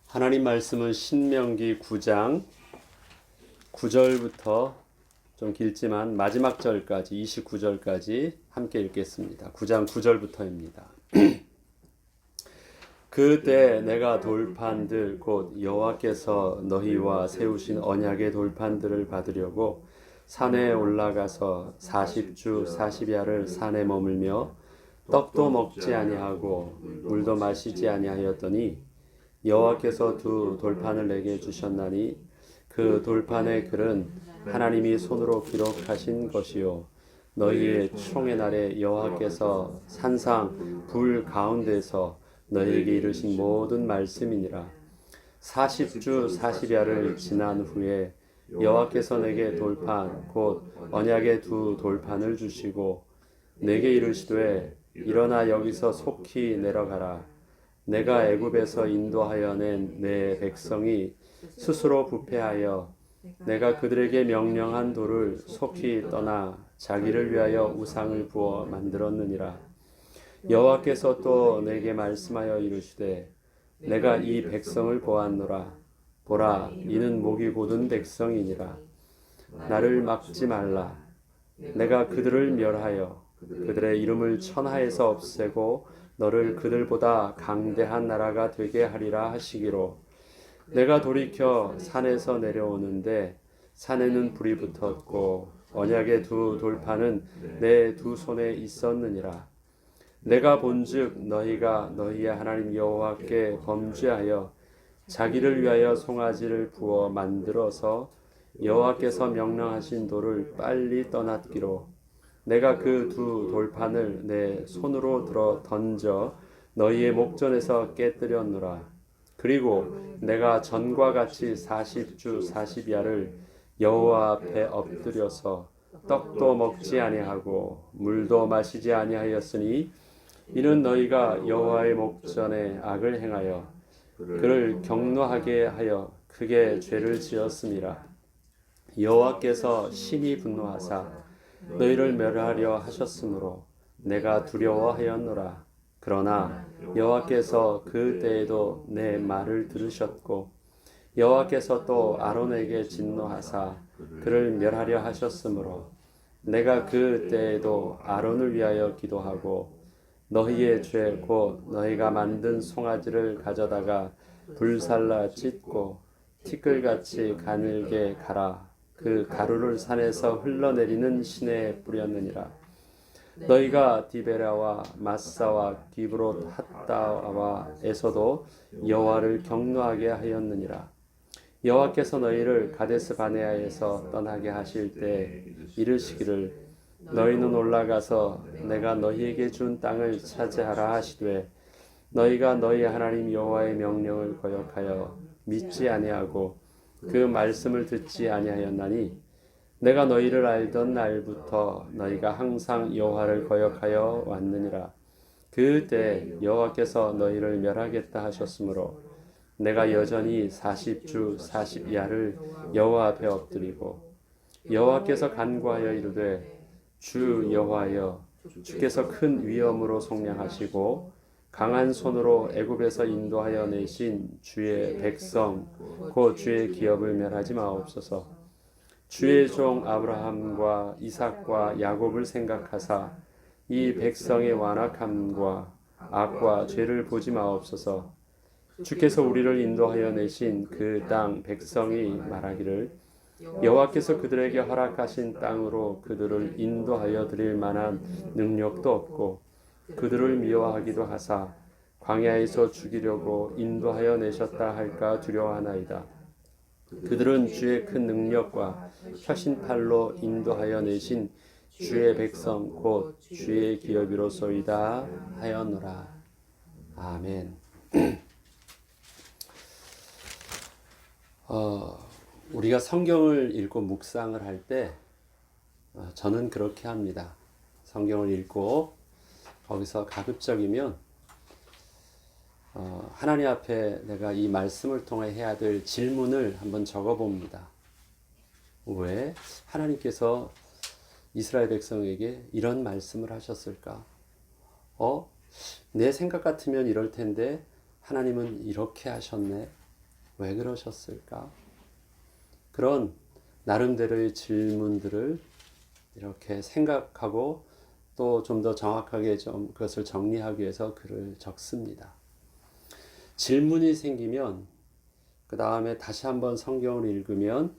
하나님 말씀은 신명기 9장 9절부터 좀 길지만 마지막 절까지 29절까지 함께 읽겠습니다. 9장 9절부터입니다. 그때 내가 돌판들 곧 여호와께서 너희와 세우신 언약의 돌판들을 받으려고 산에 올라가서 40주 40야를 산에 머물며 떡도 먹지 아니하고 물도 마시지 아니하였더니 여호와께서 두 돌판을 내게 주셨나니 그 돌판의 글은 하나님이 손으로 기록하신 것이요 너희의 총의 날에 여호와께서 산상 불 가운데서 너희에게 이르신 모든 말씀이니라. 40주 40야를 지난 후에 여호와께서 내게 돌판 곧 언약의 두 돌판을 주시고 내게 이르시되 일어나 여기서 속히 내려가라. 내가 애굽에서 인도하여 낸 내 백성이 스스로 부패하여 내가 그들에게 명령한 돌을 속히 떠나 자기를 위하여 우상을 부어 만들었느니라. 여호와께서 또 내게 말씀하여 이르시되 내가 이 백성을 보았노라. 보라, 이는 목이 곧은 백성이니라. 나를 막지 말라. 내가 그들을 멸하여 그들의 이름을 천하에서 없애고 너를 그들보다 강대한 나라가 되게 하리라 하시기로 내가 돌이켜 산에서 내려오는데 산에는 불이 붙었고 언약의 두 돌판은 내 두 손에 있었느니라. 내가 본즉 너희가 너희의 하나님 여호와께 범죄하여 자기를 위하여 송아지를 부어 만들어서 여호와께서 명령하신 돌을 빨리 떠났기로 내가 그 두 돌판을 내 손으로 들어 던져 너희의 목전에서 깨뜨렸노라. 그리고 내가 전과 같이 40주 40야를 여호와 앞에 엎드려서 떡도 먹지 아니하고 물도 마시지 아니하였으니 이는 너희가 여호와의 목전에 악을 행하여 그를 경노하게 하여 크게 죄를 지었음이라. 여호와께서 심히 분노하사 너희를 멸하려 하셨으므로 내가 두려워하였노라. 그러나 여호와께서 그 때에도 내 말을 들으셨고 여호와께서 또 아론에게 진노하사 그를 멸하려 하셨으므로 내가 그 때에도 아론을 위하여 기도하고 너희의 죄 곧 너희가 만든 송아지를 가져다가 불살라 찢고 티끌같이 가늘게 갈아 그 가루를 산에서 흘러내리는 시내에 뿌렸느니라. 너희가 디베라와 마사와 기브롯 핫다와 에서도 여호와를 경노하게 하였느니라. 여호와께서 너희를 가데스 바네아에서 떠나게 하실 때 이르시기를 너희는 올라가서 내가 너희에게 준 땅을 차지하라 하시되 너희가 너희 하나님 여호와의 명령을 거역하여 믿지 아니하고 그 말씀을 듣지 아니하였나니 내가 너희를 알던 날부터 너희가 항상 여호와를 거역하여 왔느니라. 그때 여호와께서 너희를 멸하겠다 하셨으므로 내가 여전히 40주 40야를 여호와 앞에 엎드리고 여호와께서 간구하여 이르되 주 여호와여 주께서 큰 위엄으로 속량하시고 강한 손으로 애굽에서 인도하여 내신 주의 백성 곧 주의 기업을 멸하지 마옵소서. 주의 종 아브라함과 이삭과 야곱을 생각하사 이 백성의 완악함과 악과 죄를 보지 마옵소서. 주께서 우리를 인도하여 내신 그 땅 백성이 말하기를 여호와께서 그들에게 허락하신 땅으로 그들을 인도하여 드릴 만한 능력도 없고 그들을 미워하기도 하사 광야에서 죽이려고 인도하여 내셨다 할까 두려워하나이다. 그들은 주의 큰 능력과 펴신 팔로 인도하여 내신 주의 백성 곧 주의 기업이로소이다 하였노라. 아멘. 우리가 성경을 읽고 묵상을 할 때 저는 그렇게 합니다. 성경을 읽고 거기서 가급적이면 하나님 앞에 내가 이 말씀을 통해 해야 될 질문을 한번 적어봅니다. 왜 하나님께서 이스라엘 백성에게 이런 말씀을 하셨을까? 내 생각 같으면 이럴 텐데 하나님은 이렇게 하셨네. 왜 그러셨을까? 그런 나름대로의 질문들을 이렇게 생각하고 또 좀 더 정확하게 좀 그것을 정리하기 위해서 글을 적습니다. 질문이 생기면 그 다음에 다시 한번 성경을 읽으면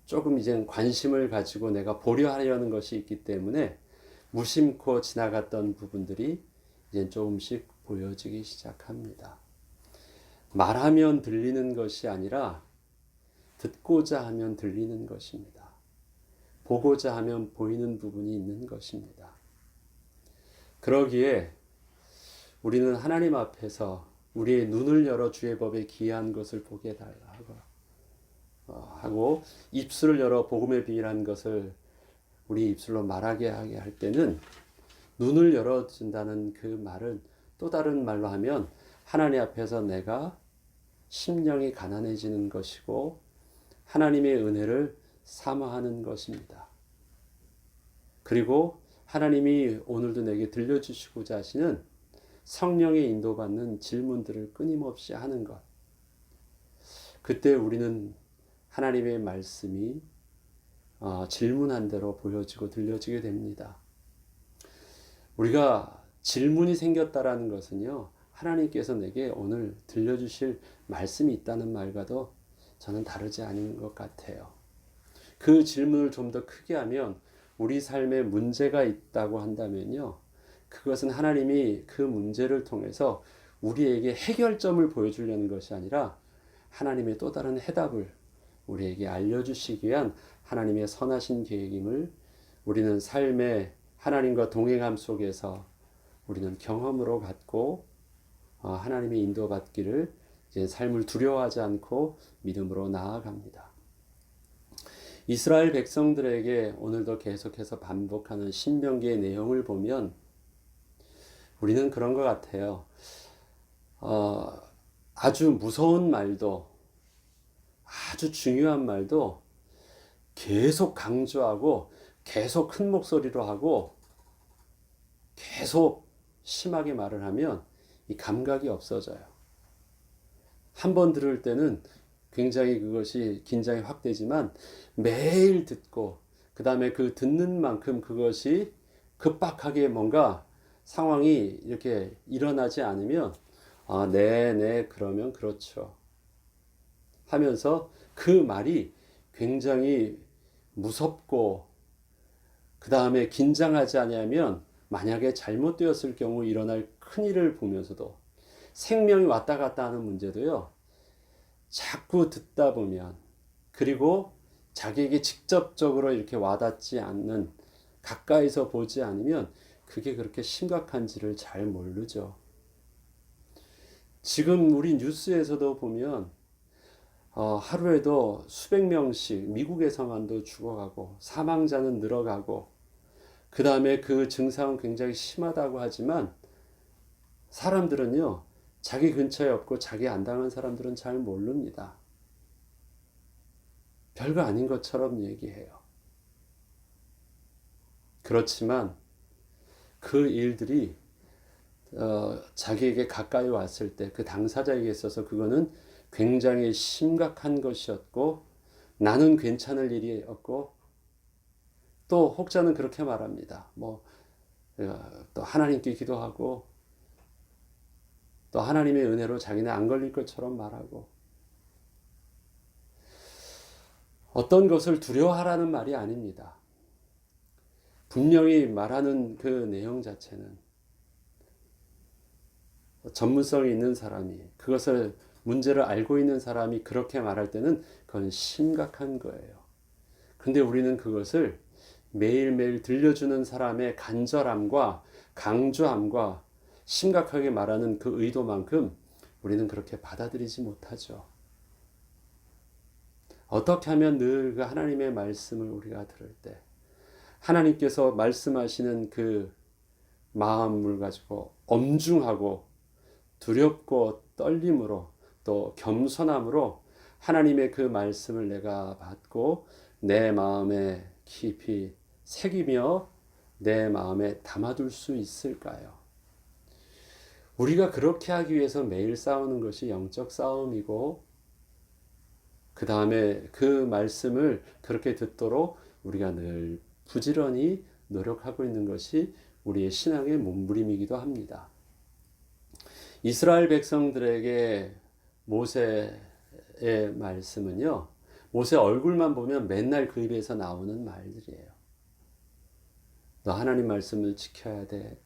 조금 이제 관심을 가지고 내가 보려 하려는 것이 있기 때문에 무심코 지나갔던 부분들이 이제 조금씩 보여지기 시작합니다. 말하면 들리는 것이 아니라 듣고자 하면 들리는 것입니다. 보고자 하면 보이는 부분이 있는 것입니다. 그러기에 우리는 하나님 앞에서 우리의 눈을 열어 주의 법에 기이한 것을 보게 해달라고 하고 입술을 열어 복음에 비밀한 것을 우리 입술로 말하게 하게 할 때는 눈을 열어준다는 그 말은 또 다른 말로 하면 하나님 앞에서 내가 심령이 가난해지는 것이고 하나님의 은혜를 사모하는 것입니다. 그리고 하나님이 오늘도 내게 들려주시고자 하시는 성령의 인도받는 질문들을 끊임없이 하는 것. 그때 우리는 하나님의 말씀이 질문한 대로 보여지고 들려지게 됩니다. 우리가 질문이 생겼다라는 것은요, 하나님께서 내게 오늘 들려주실 말씀이 있다는 말과도 저는 다르지 않은 것 같아요. 그 질문을 좀 더 크게 하면 우리 삶에 문제가 있다고 한다면요, 그것은 하나님이 그 문제를 통해서 우리에게 해결점을 보여주려는 것이 아니라 하나님의 또 다른 해답을 우리에게 알려주시기 위한 하나님의 선하신 계획임을 우리는 삶의 하나님과 동행함 속에서 우리는 경험으로 갖고 하나님의 인도받기를 이제 삶을 두려워하지 않고 믿음으로 나아갑니다. 이스라엘 백성들에게 오늘도 계속해서 반복하는 신명기의 내용을 보면 우리는 그런 것 같아요. 아주 무서운 말도 아주 중요한 말도 계속 강조하고 계속 큰 목소리로 하고 계속 심하게 말을 하면 이 감각이 없어져요. 한 번 들을 때는 굉장히 그것이 긴장이 확 되지만 매일 듣고 그 다음에 그 듣는 만큼 그것이 급박하게 뭔가 상황이 이렇게 일어나지 않으면 네, 그러면 그렇죠 하면서 그 말이 굉장히 무섭고 그 다음에 긴장하지 않으면 만약에 잘못되었을 경우 일어날 큰일을 보면서도 생명이 왔다 갔다 하는 문제도요, 자꾸 듣다 보면 그리고 자기에게 직접적으로 이렇게 와닿지 않는 가까이서 보지 않으면 그게 그렇게 심각한지를 잘 모르죠. 지금 우리 뉴스에서도 보면 하루에도 수백 명씩 미국에서만도 죽어가고 사망자는 늘어가고 그 다음에 그 증상은 굉장히 심하다고 하지만 사람들은요, 자기 근처에 없고 자기 안 당한 사람들은 잘 모릅니다. 별거 아닌 것처럼 얘기해요. 그렇지만 그 일들이 자기에게 가까이 왔을 때 그 당사자에게 있어서 그거는 굉장히 심각한 것이었고 나는 괜찮을 일이었고 또 혹자는 그렇게 말합니다. 또 하나님께 기도하고 또 하나님의 은혜로 자기는 안 걸릴 것처럼 말하고 어떤 것을 두려워하라는 말이 아닙니다. 분명히 말하는 그 내용 자체는 전문성이 있는 사람이 그것을 문제를 알고 있는 사람이 그렇게 말할 때는 그건 심각한 거예요. 근데 우리는 그것을 매일매일 들려주는 사람의 간절함과 강조함과 심각하게 말하는 그 의도만큼 우리는 그렇게 받아들이지 못하죠. 어떻게 하면 늘 그 하나님의 말씀을 우리가 들을 때 하나님께서 말씀하시는 그 마음을 가지고 엄중하고 두렵고 떨림으로 또 겸손함으로 하나님의 그 말씀을 내가 받고 내 마음에 깊이 새기며 내 마음에 담아둘 수 있을까요? 우리가 그렇게 하기 위해서 매일 싸우는 것이 영적 싸움이고 그 다음에 그 말씀을 그렇게 듣도록 우리가 늘 부지런히 노력하고 있는 것이 우리의 신앙의 몸부림이기도 합니다. 이스라엘 백성들에게 모세의 말씀은요, 모세 얼굴만 보면 맨날 그 입에서 나오는 말들이에요. 너 하나님 말씀을 지켜야 돼.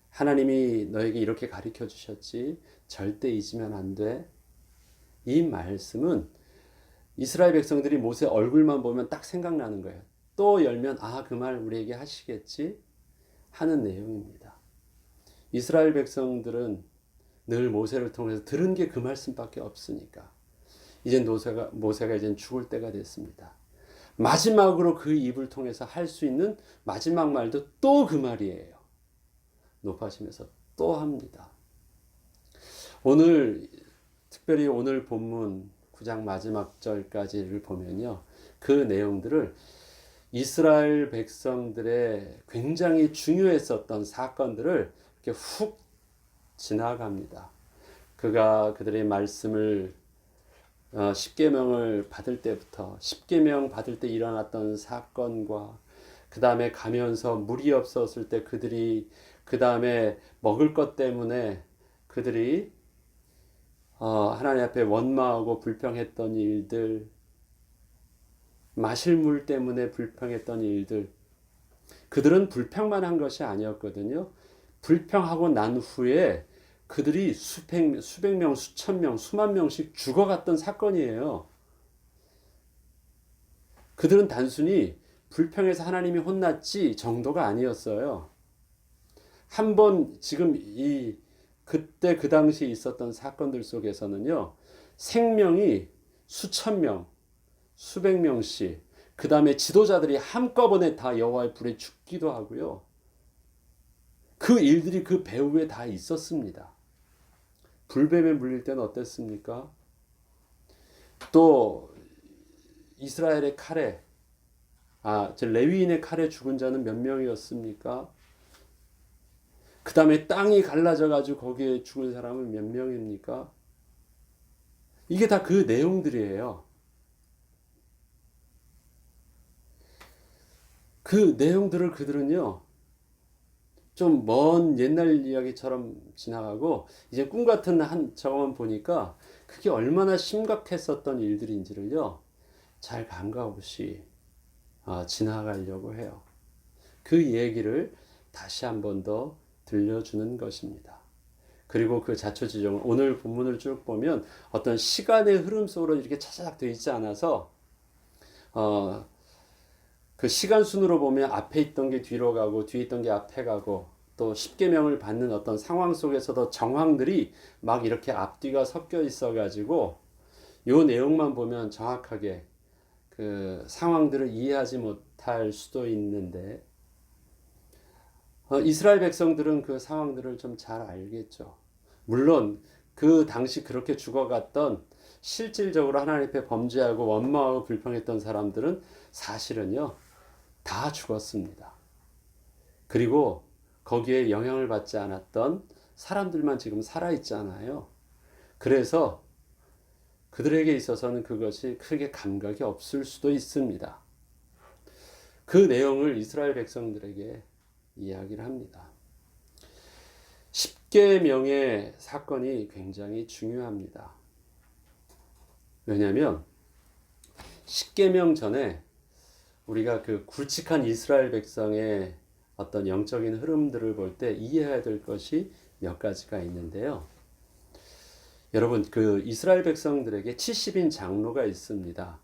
하나님이 너에게 이렇게 가르쳐 주셨지. 절대 잊으면 안 돼. 이 말씀은 이스라엘 백성들이 모세 얼굴만 보면 딱 생각나는 거예요. 또 열면 그 말 우리에게 하시겠지 하는 내용입니다. 이스라엘 백성들은 늘 모세를 통해서 들은 게 그 말씀밖에 없으니까 이젠 모세가 이젠 죽을 때가 됐습니다. 마지막으로 그 입을 통해서 할 수 있는 마지막 말도 또 그 말이에요. 높아지면서 또 합니다. 오늘 특별히 오늘 본문 9장 마지막 절까지를 보면요, 그 내용들을 이스라엘 백성들의 굉장히 중요했었던 사건들을 이렇게 훅 지나갑니다. 그들의 말씀을 십계명을 받을 때부터 십계명 받을 때 일어났던 사건과 그 다음에 가면서 물이 없었을 때 그들이 그 다음에 먹을 것 때문에 그들이 하나님 앞에 원망하고 불평했던 일들, 마실 물 때문에 불평했던 일들, 그들은 불평만 한 것이 아니었거든요. 불평하고 난 후에 그들이 수백 명, 수천 명, 수만 명씩 죽어갔던 사건이에요. 그들은 단순히 불평해서 하나님이 혼났지 정도가 아니었어요. 한번 지금 그때 그 당시 있었던 사건들 속에서는요, 생명이 수천 명, 수백 명씩, 그 다음에 지도자들이 한꺼번에 다 여호와의 불에 죽기도 하고요. 그 일들이 그 배후에 다 있었습니다. 불뱀에 물릴 때는 어땠습니까? 또 이스라엘의 칼에 레위인의 칼에 죽은 자는 몇 명이었습니까? 그 다음에 땅이 갈라져 가지고 거기에 죽은 사람은 몇 명입니까? 이게 다 그 내용들이에요. 그 내용들을 그들은요, 좀 먼 옛날 이야기처럼 지나가고 이제 꿈 같은 저만 보니까 그게 얼마나 심각했었던 일들인지를요, 잘 감각 없이 지나가려고 해요. 그 얘기를 다시 한 번 더 들려주는 것입니다. 그리고 그 자초지종은 오늘 본문을 쭉 보면 어떤 시간의 흐름 속으로 이렇게 차차작 되어 있지 않아서 그 시간 순으로 보면 앞에 있던 게 뒤로 가고 뒤에 있던 게 앞에 가고 또 십계명을 받는 어떤 상황 속에서도 정황들이 막 이렇게 앞뒤가 섞여 있어 가지고 요 내용만 보면 정확하게 그 상황들을 이해하지 못할 수도 있는데 이스라엘 백성들은 그 상황들을 좀 잘 알겠죠. 물론 그 당시 그렇게 죽어갔던 실질적으로 하나님 앞에 범죄하고 원망하고 불평했던 사람들은 사실은요 다 죽었습니다. 그리고 거기에 영향을 받지 않았던 사람들만 지금 살아있잖아요. 그래서 그들에게 있어서는 그것이 크게 감각이 없을 수도 있습니다. 그 내용을 이스라엘 백성들에게 이야기를 합니다. 십계명의 사건이 굉장히 중요합니다. 왜냐하면 십계명 전에 우리가 그 굵직한 이스라엘 백성의 어떤 영적인 흐름들을 볼 때 이해해야 될 것이 몇 가지가 있는데요. 여러분, 그 이스라엘 백성들에게 70인 장로가 있습니다.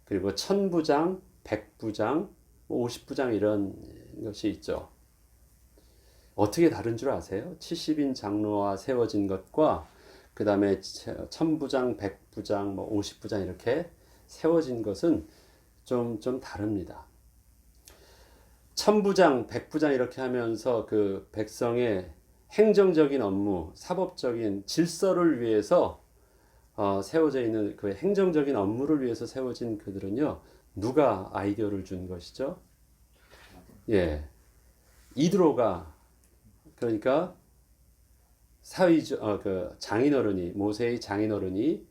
그리고 1000부장, 100부장, 50부장 이런 것이 있죠. 어떻게 다른 줄 아세요? 70인 장로와 세워진 것과 그 다음에 1000부장, 100부장, 50부장 이렇게 세워진 것은 좀 다릅니다. 1000부장, 100부장 이렇게 하면서 그 백성의 행정적인 업무, 사법적인 질서를 위해서 세워져 있는 그 행정적인 업무를 위해서 세워진 그들은요, 누가 아이디어를 준 것이죠? 예, 이드로가, 그러니까 그 장인어른이, 모세의 장인어른이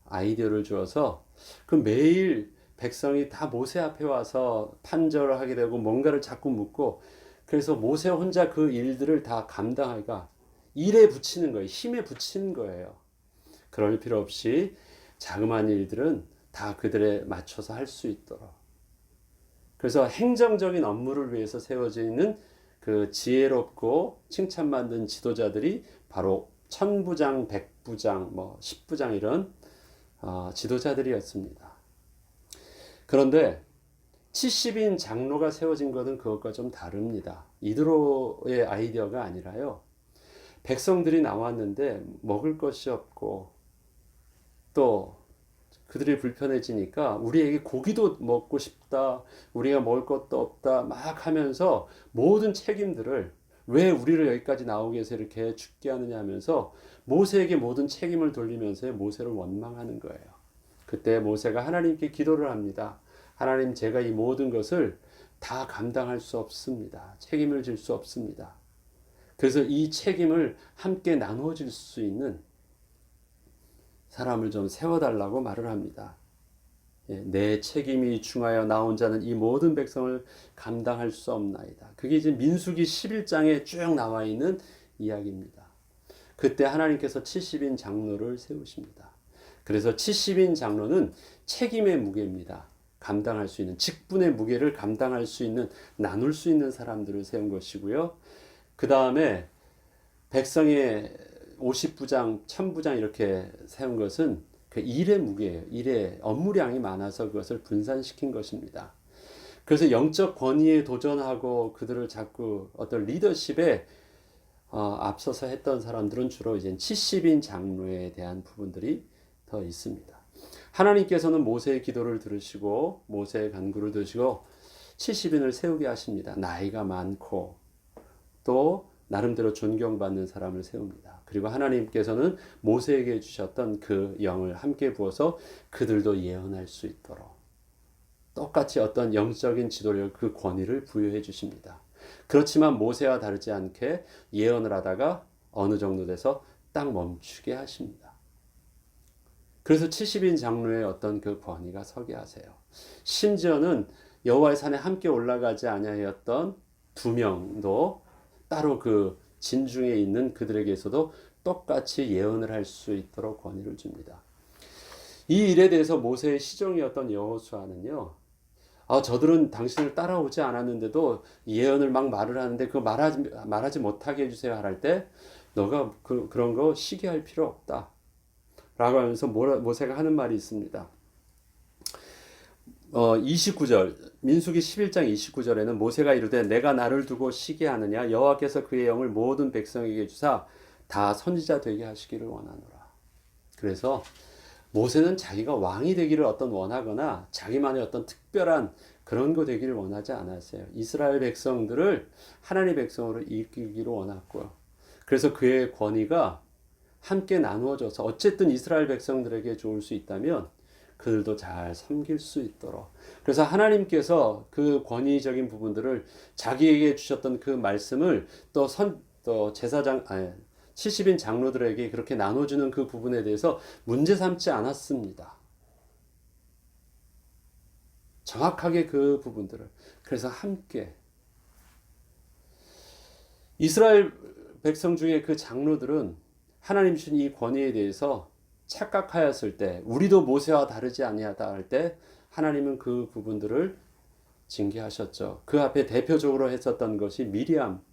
아이디어를 주어서 그 매일 백성이 다 모세 앞에 와서 판결을 하게 되고 뭔가를 자꾸 묻고, 그래서 모세 혼자 그 일들을 다 감당하기가 일에 붙이는 거예요. 힘에 붙이는 거예요. 그럴 필요 없이 자그마한 일들은 다 그들에 맞춰서 할 수 있도록. 그래서 행정적인 업무를 위해서 세워져 있는 그 지혜롭고 칭찬받는 지도자들이 바로 천부장, 백부장, 뭐 십부장 이런 지도자들이었습니다. 그런데 70인 장로가 세워진 것은 그것과 좀 다릅니다. 이드로의 아이디어가 아니라요. 백성들이 나왔는데 먹을 것이 없고 또 그들이 불편해지니까 우리에게 고기도 먹고 싶다, 우리가 먹을 것도 없다 막 하면서 모든 책임들을, 왜 우리를 여기까지 나오게 해서 이렇게 죽게 하느냐 하면서 모세에게 모든 책임을 돌리면서 모세를 원망하는 거예요. 그때 모세가 하나님께 기도를 합니다. 하나님, 제가 이 모든 것을 다 감당할 수 없습니다. 책임을 질 수 없습니다. 그래서 이 책임을 함께 나누어질 수 있는 사람을 좀 세워달라고 말을 합니다. 내 책임이 중하여 나 혼자는 이 모든 백성을 감당할 수 없나이다. 그게 이제 민수기 11장에 쭉 나와 있는 이야기입니다. 그때 하나님께서 70인 장로를 세우십니다. 그래서 70인 장로는 책임의 무게입니다. 감당할 수 있는, 직분의 무게를 감당할 수 있는, 나눌 수 있는 사람들을 세운 것이고요. 그 다음에 백성의 50부장, 1000부장 이렇게 세운 것은 그 일의 무게예요. 일의 업무량이 많아서 그것을 분산시킨 것입니다. 그래서 영적 권위에 도전하고 그들을 자꾸 어떤 리더십에 앞서서 했던 사람들은 주로 이제 70인 장로에 대한 부분들이 더 있습니다. 하나님께서는 모세의 기도를 들으시고 모세의 간구를 들으시고 70인을 세우게 하십니다. 나이가 많고 또 나름대로 존경받는 사람을 세웁니다. 그리고 하나님께서는 모세에게 주셨던 그 영을 함께 부어서 그들도 예언할 수 있도록 똑같이 어떤 영적인 지도력, 그 권위를 부여해 주십니다. 그렇지만 모세와 다르지 않게 예언을 하다가 어느 정도 돼서 딱 멈추게 하십니다. 그래서 70인 장로의 어떤 그 권위가 서게 하세요. 심지어는 여호와의 산에 함께 올라가지 아니하였던 2명도 따로 그 진중에 있는 그들에게서도 똑같이 예언을 할 수 있도록 권위를 줍니다. 이 일에 대해서 모세의 시종이었던 여호수아는요, 저들은 당신을 따라오지 않았는데도 예언을 막 말을 하는데 그 말하지 못하게 해주세요 할 때, 너가 그런 거 시기할 필요 없다 라고 하면서 모세가 하는 말이 있습니다. 29절 민수기 11장 29절에는 모세가 이르되 내가 나를 두고 시기하느냐, 여호와께서 그의 영을 모든 백성에게 주사 다 선지자 되게 하시기를 원하노라. 그래서 모세는 자기가 왕이 되기를 원하거나 자기만의 어떤 특별한 그런 거 되기를 원하지 않았어요. 이스라엘 백성들을 하나님의 백성으로 이끌기를 원했고요. 그래서 그의 권위가 함께 나누어져서 어쨌든 이스라엘 백성들에게 좋을 수 있다면 그들도 잘 섬길 수 있도록, 그래서 하나님께서 그 권위적인 부분들을 자기에게 주셨던 그 말씀을 또 제사장 70인 장로들에게 그렇게 나눠주는 그 부분에 대해서 문제 삼지 않았습니다. 정확하게 그 부분들을, 그래서 함께 이스라엘 백성 중에 그 장로들은 하나님 주신 이 권위에 대해서 착각하였을 때, 우리도 모세와 다르지 아니하다 할 때 하나님은 그 부분들을 징계하셨죠. 그 앞에 대표적으로 했었던 것이 미리암,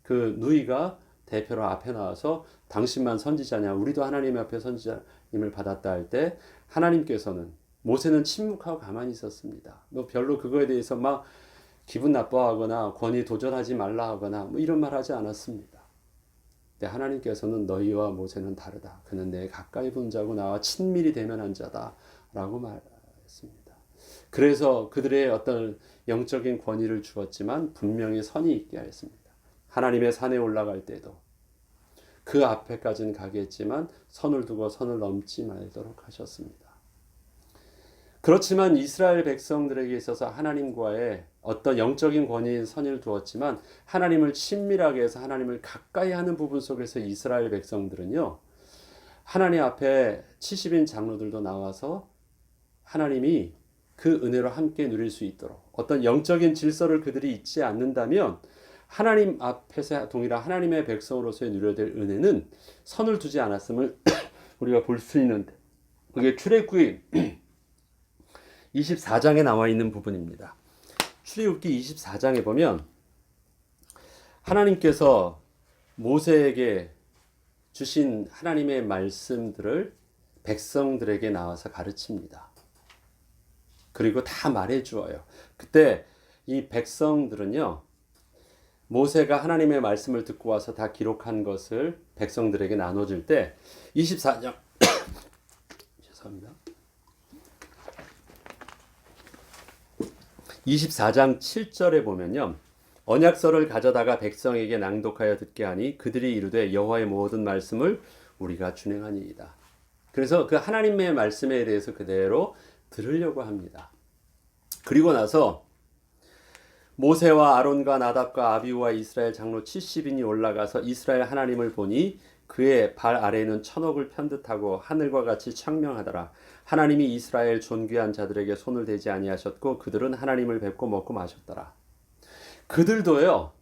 그 누이가 대표로 앞에 나와서 당신만 선지자냐, 우리도 하나님 앞에 선지자임을 받았다 할 때 하나님께서는, 모세는 침묵하고 가만히 있었습니다. 별로 그거에 대해서 막 기분 나빠하거나 권위 도전하지 말라 하거나 뭐 이런 말 하지 않았습니다. 근데 하나님께서는 너희와 모세는 다르다. 그는 내 가까이 본 자고 나와 친밀히 대면한 자다 라고 말했습니다. 그래서 그들의 어떤 영적인 권위를 주었지만 분명히 선이 있게 하였습니다. 하나님의 산에 올라갈 때도 그 앞에까지는 가겠지만 선을 두고 선을 넘지 말도록 하셨습니다. 그렇지만 이스라엘 백성들에게 있어서 하나님과의 어떤 영적인 권위의 선을 두었지만 하나님을 친밀하게 해서 하나님을 가까이 하는 부분 속에서 이스라엘 백성들은요, 하나님 앞에 70인 장로들도 나와서 하나님이 그 은혜로 함께 누릴 수 있도록 어떤 영적인 질서를 그들이 잊지 않는다면 하나님 앞에서 동일한 하나님의 백성으로서의 누려야 될 은혜는 선을 두지 않았음을 우리가 볼 수 있는데, 그게 출애굽기 24장에 나와 있는 부분입니다. 출애굽기 24장에 보면 하나님께서 모세에게 주신 하나님의 말씀들을 백성들에게 나와서 가르칩니다. 그리고 다 말해 주어요. 그때 이 백성들은요, 모세가 하나님의 말씀을 듣고 와서 다 기록한 것을 백성들에게 나눠줄 때 24장 죄송합니다. 24장 7절에 보면요, 언약서를 가져다가 백성에게 낭독하여 듣게 하니 그들이 이르되 여호와의 모든 말씀을 우리가 준행하니이다. 그래서 그 하나님의 말씀에 대해서 그대로 들으려고 합니다. 그리고 나서 모세와 아론과 나답과 아비후와 이스라엘 장로 70인이 올라가서 이스라엘 하나님을 보니 그의 발 아래에는 천옥을 편듯하고 하늘과 같이 창명하더라. 하나님이 이스라엘 존귀한 자들에게 손을 대지 아니하셨고 그들은 하나님을 뵙고 먹고 마셨더라. 그들도요,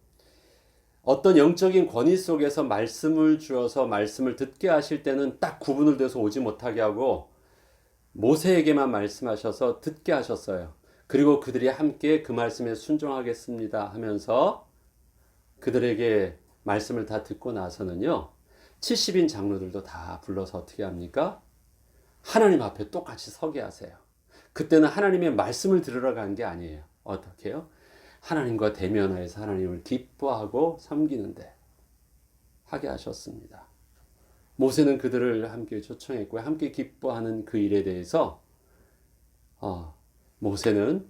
어떤 영적인 권위 속에서 말씀을 주어서 말씀을 듣게 하실 때는 딱 구분을 돼서 오지 못하게 하고 모세에게만 말씀하셔서 듣게 하셨어요. 그리고 그들이 함께 그 말씀에 순종하겠습니다 하면서 그들에게 말씀을 다 듣고 나서는요, 70인 장로들도 다 불러서 어떻게 합니까? 하나님 앞에 똑같이 서게 하세요. 그때는 하나님의 말씀을 들으러 간 게 아니에요. 어떻게 해요? 하나님과 대면하여서 하나님을 기뻐하고 섬기는데 하게 하셨습니다. 모세는 그들을 함께 초청했고 함께 기뻐하는 그 일에 대해서 모세는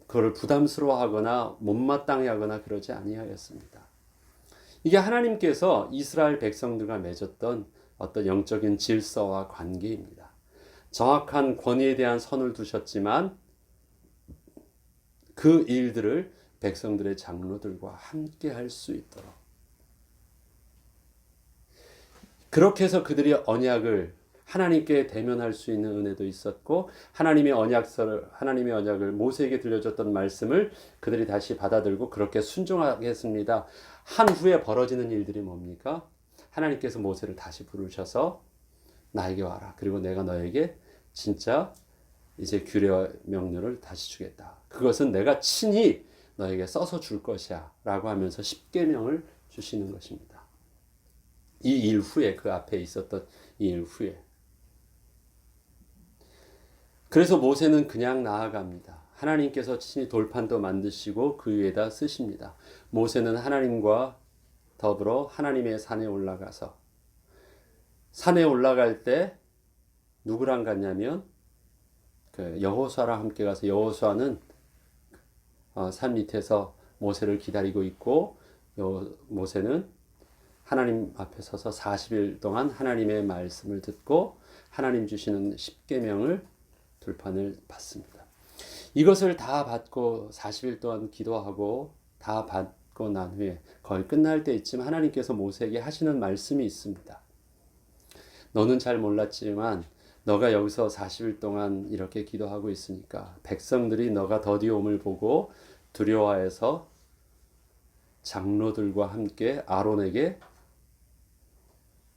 그걸 부담스러워하거나 못마땅해 하거나 그러지 아니하였습니다. 이게 하나님께서 이스라엘 백성들과 맺었던 어떤 영적인 질서와 관계입니다. 정확한 권위에 대한 선을 두셨지만 그 일들을 백성들의 장로들과 함께 할 수 있도록, 그렇게 해서 그들이 언약을 하나님께 대면할 수 있는 은혜도 있었고, 하나님의 언약을 모세에게 들려줬던 말씀을 그들이 다시 받아들고 그렇게 순종하겠습니다 한 후에 벌어지는 일들이 뭡니까? 하나님께서 모세를 다시 부르셔서 나에게 와라. 그리고 내가 너에게 진짜 이제 규례와 명령을 다시 주겠다. 그것은 내가 친히 너에게 써서 줄 것이야 라고 하면서 십계명을 주시는 것입니다. 이 일 후에, 그 앞에 있었던 이 일 후에. 그래서 모세는 그냥 나아갑니다. 하나님께서 친히 돌판도 만드시고 그 위에다 쓰십니다. 모세는 하나님과 더불어 하나님의 산에 올라가서, 산에 올라갈 때 누구랑 갔냐면 그 여호수아랑 함께 가서, 여호수아는 산 밑에서 모세를 기다리고 있고, 모세는 하나님 앞에 서서 40일 동안 하나님의 말씀을 듣고 하나님 주시는 십계명을 돌판을 받습니다. 이것을 다 받고 40일 동안 기도하고 다 받고 난 후에 거의 끝날 때쯤 하나님께서 모세에게 하시는 말씀이 있습니다. 너는 잘 몰랐지만 너가 여기서 40일 동안 이렇게 기도하고 있으니까 백성들이 너가 더디옴을 보고 두려워해서 장로들과 함께 아론에게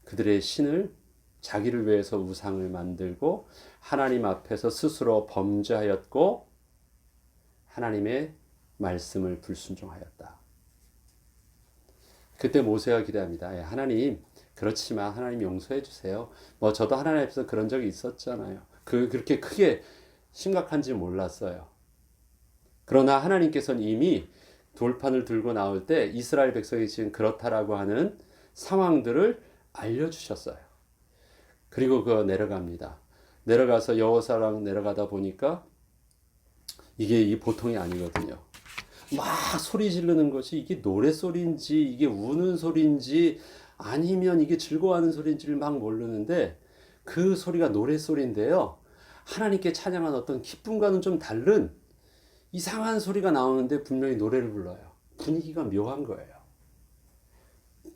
그들의 신을, 자기를 위해서 우상을 만들고 하나님 앞에서 스스로 범죄하였고 하나님의 말씀을 불순종하였다. 그때 모세가 기도합니다. 하나님, 그렇지만 하나님 용서해 주세요. 저도 하나님 앞에서 그런 적이 있었잖아요. 그렇게 크게 심각한지 몰랐어요. 그러나 하나님께서는 이미 돌판을 들고 나올 때 이스라엘 백성이 지금 그렇다라고 하는 상황들을 알려주셨어요. 그리고 내려갑니다. 내려가서 여호사랑 내려가다 보니까 이게 보통이 아니거든요. 막 소리 지르는 것이 이게 노랫소리인지 이게 우는 소리인지 아니면 이게 즐거워하는 소리인지를 막 모르는데 그 소리가 노랫소리인데요. 하나님께 찬양한 어떤 기쁨과는 좀 다른 이상한 소리가 나오는데 분명히 노래를 불러요. 분위기가 묘한 거예요.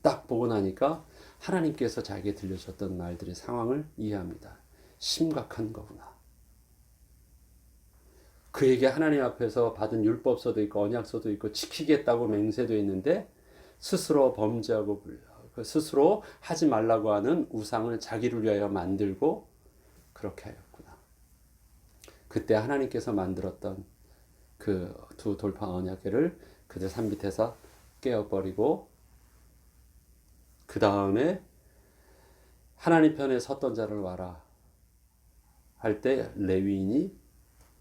딱 보고 나니까 하나님께서 자기에게 들려줬던 말들의 상황을 이해합니다. 심각한 거구나. 그에게 하나님 앞에서 받은 율법서도 있고 언약서도 있고 지키겠다고 맹세도 있는데 스스로 범죄하고 스스로 하지 말라고 하는 우상을 자기를 위하여 만들고 그렇게 하였구나. 그때 하나님께서 만들었던 그 두 돌판 언약궤를 그들 산 밑에서 깨어버리고 그 다음에 하나님 편에 섰던 자를 와라 할 때 레위인이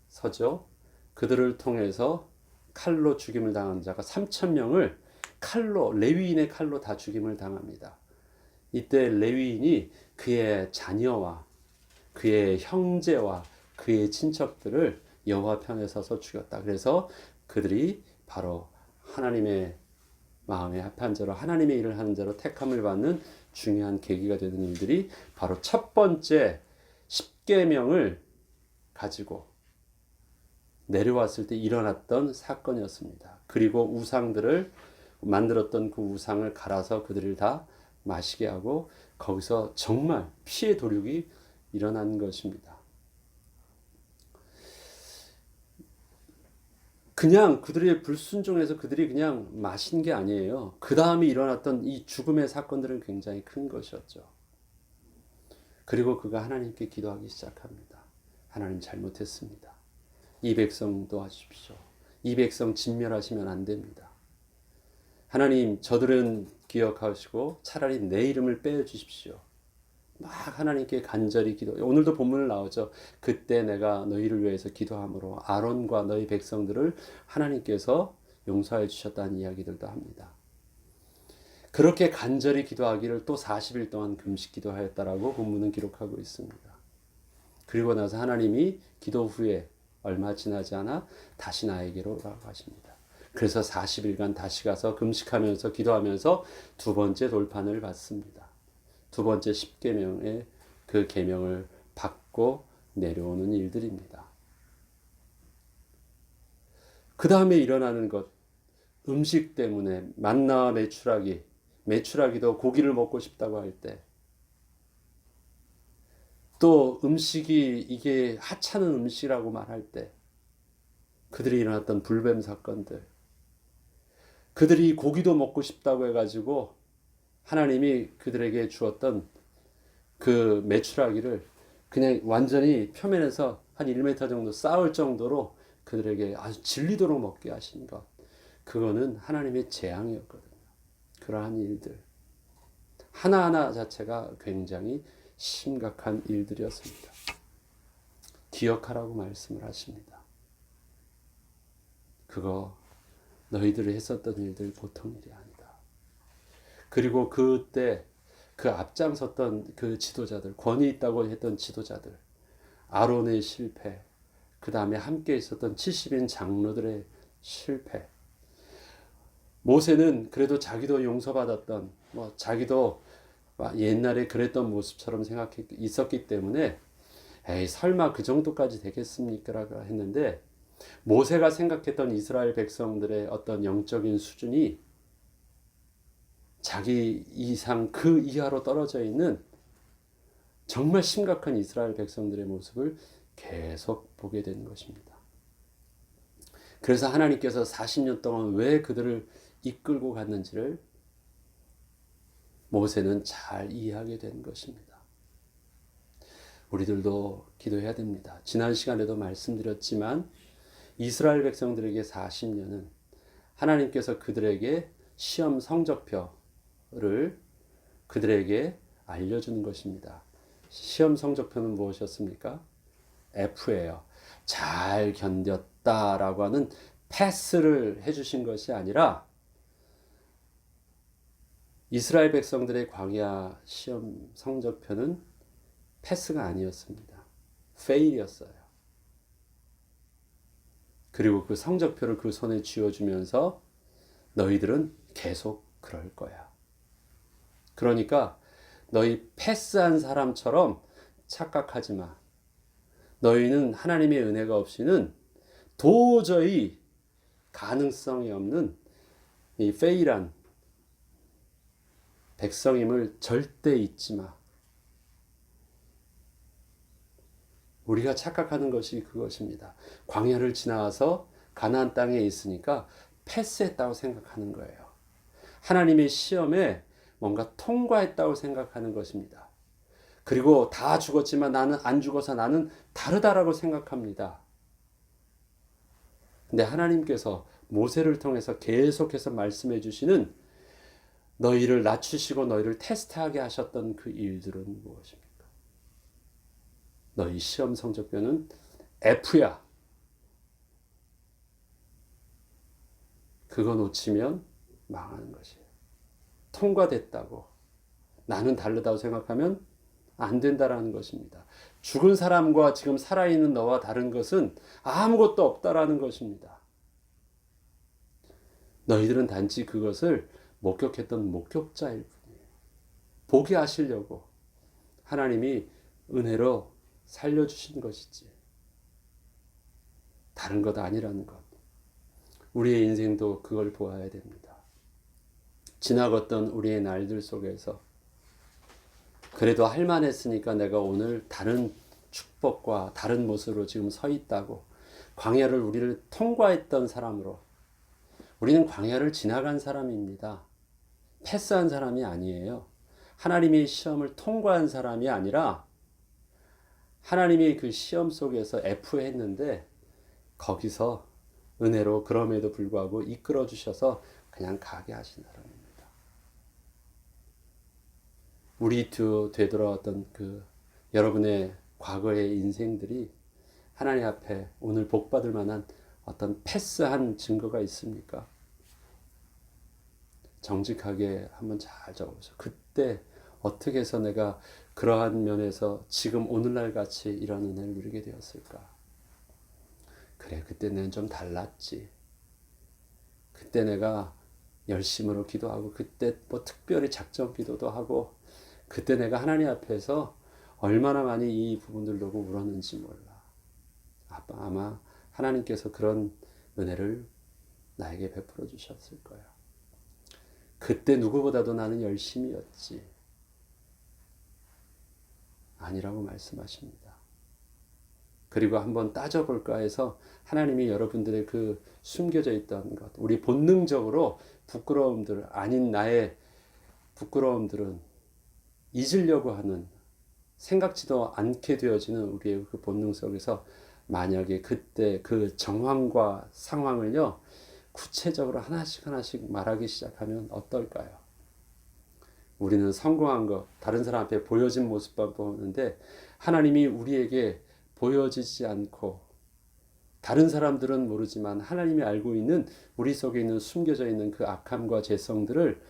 서죠. 그들을 통해서 칼로 죽임을 당한 자가 3,000명을 칼로, 레위인의 칼로 다 죽임을 당합니다. 이때 레위인이 그의 자녀와 그의 형제와 그의 친척들을 여호와 편에 서서 죽였다. 그래서 그들이 바로 하나님의 마음에 합한 자로 하나님의 일을 하는 자로 택함을 받는 중요한 계기가 되는 일들이 바로 첫 번째 십계명을 가지고 내려왔을 때 일어났던 사건이었습니다. 그리고 우상들을 만들었던 그 우상을 갈아서 그들을 다 마시게 하고 거기서 정말 피의 도륙이 일어난 것입니다. 그냥 그들의 불순종에서 그들이 그냥 마신 게 아니에요. 그 다음에 일어났던 이 죽음의 사건들은 굉장히 큰 것이었죠. 그리고 그가 하나님께 기도하기 시작합니다. 하나님 잘못했습니다. 이 백성 도와주십시오. 이 백성 진멸하시면 안 됩니다. 하나님 저들은 기억하시고 차라리 내 이름을 빼주십시오. 막 하나님께 간절히 기도. 오늘도 본문을 나오죠. 그때 내가 너희를 위해서 기도함으로 아론과 너희 백성들을 하나님께서 용서해 주셨다는 이야기들도 합니다. 그렇게 간절히 기도하기를 또 40일 동안 금식 기도하였다라고 본문은 기록하고 있습니다. 그리고 나서 하나님이 기도 후에 얼마 지나지 않아 다시 나에게로 오라고 하십니다. 그래서 40일간 다시 가서 금식하면서 기도하면서 두 번째 돌판을 받습니다. 두 번째 십계명의 그 계명을 받고 내려오는 일들입니다. 그 다음에 일어나는 것, 음식 때문에 만나와 메추라기도 고기를 먹고 싶다고 할 때, 또 음식이 이게 하찮은 음식이라고 말할 때, 그들이 일어났던 불뱀 사건들, 그들이 고기도 먹고 싶다고 해가지고 하나님이 그들에게 주었던 그 메추라기를 그냥 완전히 표면에서 한 1m 정도 쌓을 정도로 그들에게 아주 질리도록 먹게 하신 것. 그거는 하나님의 재앙이었거든요. 그러한 일들. 하나하나 자체가 굉장히 심각한 일들이었습니다. 기억하라고 말씀을 하십니다. 그거 너희들이 했었던 일들 보통 일이 아니다. 그리고 그때 그 앞장섰던 그 지도자들, 권위 있다고 했던 지도자들, 아론의 실패, 그 다음에 함께 있었던 70인 장로들의 실패. 모세는 그래도 자기도 용서받았던, 자기도 옛날에 그랬던 모습처럼 있었기 때문에, 에이, 설마 그 정도까지 되겠습니까? 라고 했는데, 모세가 생각했던 이스라엘 백성들의 어떤 영적인 수준이 자기 이상 그 이하로 떨어져 있는 정말 심각한 이스라엘 백성들의 모습을 계속 보게 된 것입니다. 그래서 하나님께서 40년 동안 왜 그들을 이끌고 갔는지를 모세는 잘 이해하게 된 것입니다. 우리들도 기도해야 됩니다. 지난 시간에도 말씀드렸지만 이스라엘 백성들에게 40년은 하나님께서 그들에게 시험 성적표를 그들에게 알려주는 것입니다. 시험 성적표는 무엇이었습니까? F예요. 잘 견뎠다라고 하는 패스를 해주신 것이 아니라 이스라엘 백성들의 광야 시험 성적표는 패스가 아니었습니다. 페일이었어요. 그리고 그 성적표를 그 손에 쥐어주면서 너희들은 계속 그럴 거야. 그러니까 너희 패스한 사람처럼 착각하지 마. 너희는 하나님의 은혜가 없이는 도저히 가능성이 없는 이 페일한 백성임을 절대 잊지 마. 우리가 착각하는 것이 그것입니다. 광야를 지나서 가나안 땅에 있으니까 패스했다고 생각하는 거예요. 하나님의 시험에 뭔가 통과했다고 생각하는 것입니다. 그리고 다 죽었지만 나는 안 죽어서 나는 다르다라고 생각합니다. 근데 하나님께서 모세를 통해서 계속해서 말씀해 주시는 너희를 낮추시고 너희를 테스트하게 하셨던 그 일들은 무엇입니까? 너희 시험 성적표는 F야. 그거 놓치면 망하는 것이에요. 통과됐다고 나는 다르다고 생각하면 안 된다라는 것입니다. 죽은 사람과 지금 살아있는 너와 다른 것은 아무것도 없다라는 것입니다. 너희들은 단지 그것을 목격했던 목격자일 뿐이에요. 보게 하시려고 하나님이 은혜로 살려주신 것이지 다른 것 아니라는 것. 우리의 인생도 그걸 보아야 됩니다. 지나갔던 우리의 날들 속에서 그래도 할만했으니까 내가 오늘 다른 축복과 다른 모습으로 지금 서 있다고 광야를 우리를 통과했던 사람으로 우리는 광야를 지나간 사람입니다. 패스한 사람이 아니에요. 하나님의 시험을 통과한 사람이 아니라 하나님이 그 시험 속에서 F 했는데 거기서 은혜로 그럼에도 불구하고 이끌어 주셔서 그냥 가게 하신 사람입니다. 우리 되돌아왔던 그 여러분의 과거의 인생들이 하나님 앞에 오늘 복받을 만한 어떤 패스한 증거가 있습니까? 정직하게 한번 잘 적어보세요. 그때 어떻게 해서 내가 그러한 면에서 지금 오늘날 같이 이런 은혜를 누리게 되었을까? 그래, 그때 내는 좀 달랐지. 그때 내가 열심으로 기도하고 그때 뭐 특별히 작정 기도도 하고 그때 내가 하나님 앞에서 얼마나 많이 이 부분들 보고 울었는지 몰라. 아마 하나님께서 그런 은혜를 나에게 베풀어 주셨을 거야. 그때 누구보다도 나는 열심이었지. 아니라고 말씀하십니다. 그리고 한번 따져볼까 해서 하나님이 여러분들의 그 숨겨져 있던 것, 우리 본능적으로 부끄러움들, 아닌 나의 부끄러움들은 잊으려고 하는 생각지도 않게 되어지는 우리의 그 본능 속에서 만약에 그때 그 정황과 상황을요, 구체적으로 하나씩 말하기 시작하면 어떨까요? 우리는 성공한 것, 다른 사람 앞에 보여진 모습만 보는데 하나님이 우리에게 보여지지 않고 다른 사람들은 모르지만 하나님이 알고 있는 우리 속에 있는 숨겨져 있는 그 악함과 죄성들을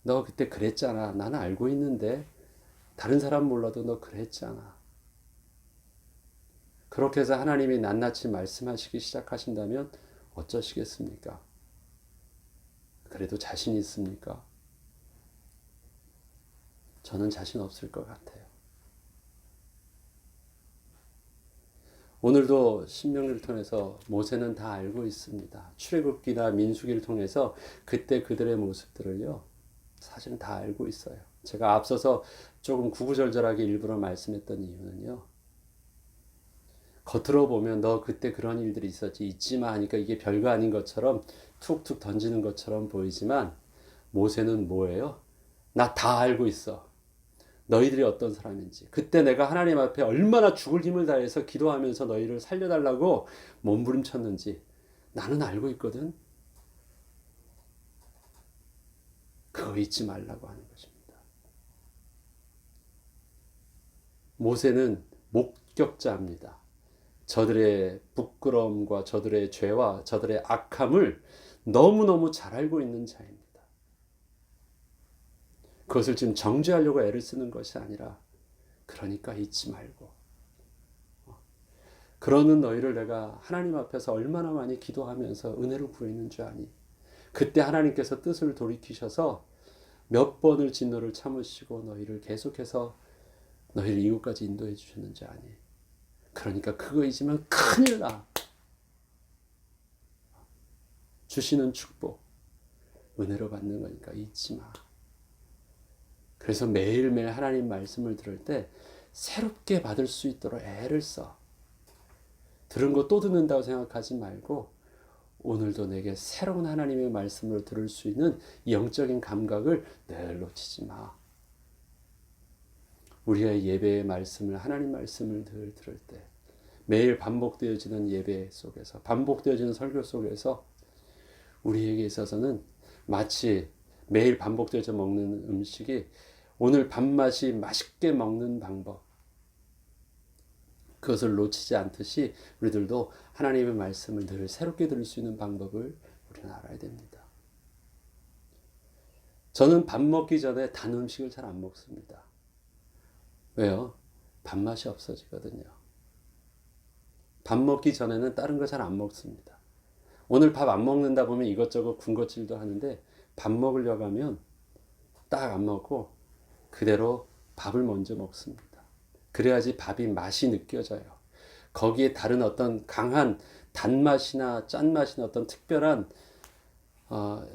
너 그때 그랬잖아. 나는 알고 있는데 다른 사람 몰라도 너 그랬잖아. 그렇게 해서 하나님이 낱낱이 말씀하시기 시작하신다면 어쩌시겠습니까? 그래도 자신 있습니까? 저는 자신 없을 것 같아요. 오늘도 신명기를 통해서 모세는 다 알고 있습니다. 출애굽기나 민수기를 통해서 그때 그들의 모습들을요, 사실은 다 알고 있어요. 제가 앞서서 조금 구구절절하게 일부러 말씀했던 이유는요, 겉으로 보면 너 그때 그런 일들이 있었지, 있지마 하니까 이게 별거 아닌 것처럼 툭툭 던지는 것처럼 보이지만 모세는 뭐예요? 나 다 알고 있어. 너희들이 어떤 사람인지. 그때 내가 하나님 앞에 얼마나 죽을 힘을 다해서 기도하면서 너희를 살려달라고 몸부림쳤는지 나는 알고 있거든. 그거 잊지 말라고 하는 것입니다. 모세는 목격자입니다. 저들의 부끄러움과 저들의 죄와 저들의 악함을 너무너무 잘 알고 있는 자입니다. 그것을 지금 정죄하려고 애를 쓰는 것이 아니라 그러니까 잊지 말고 그러는 너희를 내가 하나님 앞에서 얼마나 많이 기도하면서 은혜를 구했는 줄 아니. 그때 하나님께서 뜻을 돌이키셔서 몇 번을 진노를 참으시고 너희를 계속해서 너희를 이곳까지 인도해 주셨는지 아니. 그러니까 그거 잊으면 큰일 나. 주시는 축복 은혜로 받는 거니까 잊지 마. 그래서 매일매일 하나님 말씀을 들을 때 새롭게 받을 수 있도록 애를 써. 들은 거 또 듣는다고 생각하지 말고 오늘도 내게 새로운 하나님의 말씀을 들을 수 있는 영적인 감각을 늘 놓치지 마. 우리가 예배의 말씀을, 하나님 말씀을 늘 들을 때 매일 반복되어지는 예배 속에서, 반복되어지는 설교 속에서 우리에게 있어서는 마치 매일 반복되어져 먹는 음식이 오늘 밥맛이 맛있게 먹는 방법, 그것을 놓치지 않듯이 우리들도 하나님의 말씀을 늘 새롭게 들을 수 있는 방법을 우리는 알아야 됩니다. 저는 밥 먹기 전에 단 음식을 잘 안 먹습니다. 왜요? 밥맛이 없어지거든요. 밥 먹기 전에는 다른 거 잘 안 먹습니다. 오늘 밥 안 먹는다 보면 이것저것 군것질도 하는데 밥 먹으려고 하면 딱 안 먹고 그대로 밥을 먼저 먹습니다. 그래야지 밥이 맛이 느껴져요. 거기에 다른 어떤 강한 단맛이나 짠맛이나 어떤 특별한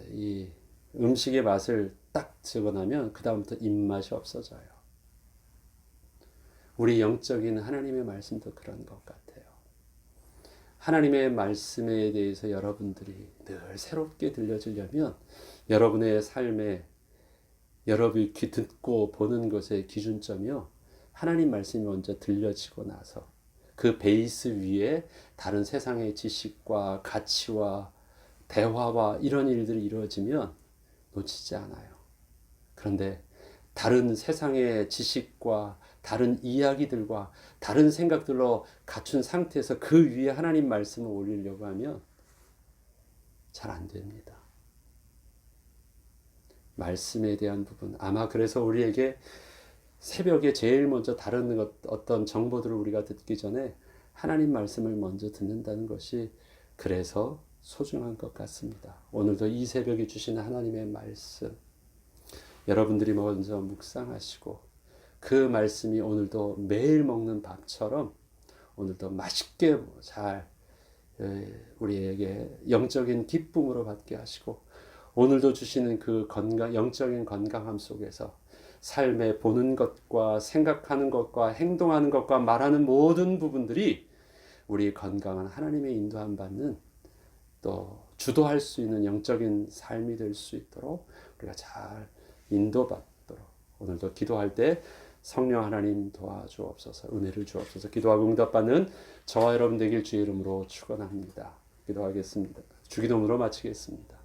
이 음식의 맛을 딱 적어나면 그 다음부터 입맛이 없어져요. 우리 영적인 하나님의 말씀도 그런 것 같아요. 하나님의 말씀에 대해서 여러분들이 늘 새롭게 들려지려면 여러분의 삶에 여러분이 듣고 보는 것의 기준점이요. 하나님 말씀이 먼저 들려지고 나서 그 베이스 위에 다른 세상의 지식과 가치와 대화와 이런 일들이 이루어지면 놓치지 않아요. 그런데 다른 세상의 지식과 다른 이야기들과 다른 생각들로 갖춘 상태에서 그 위에 하나님 말씀을 올리려고 하면 잘 안 됩니다. 말씀에 대한 부분, 아마 그래서 우리에게 새벽에 제일 먼저 다른 어떤 정보들을 우리가 듣기 전에 하나님 말씀을 먼저 듣는다는 것이 그래서 소중한 것 같습니다. 오늘도 이 새벽에 주시는 하나님의 말씀, 여러분들이 먼저 묵상하시고 그 말씀이 오늘도 매일 먹는 밥처럼 오늘도 맛있게 잘 우리에게 영적인 기쁨으로 받게 하시고 오늘도 주시는 그 영적인 건강함 속에서 삶에 보는 것과 생각하는 것과 행동하는 것과 말하는 모든 부분들이 우리 건강한 하나님의 인도함 받는 또 주도할 수 있는 영적인 삶이 될 수 있도록 우리가 잘 인도받도록 오늘도 기도할 때 성령 하나님 도와주옵소서, 은혜를 주옵소서. 기도하고 응답받는 저와 여러분 되길 주의 이름으로 축원합니다. 기도하겠습니다. 주기도문으로 마치겠습니다.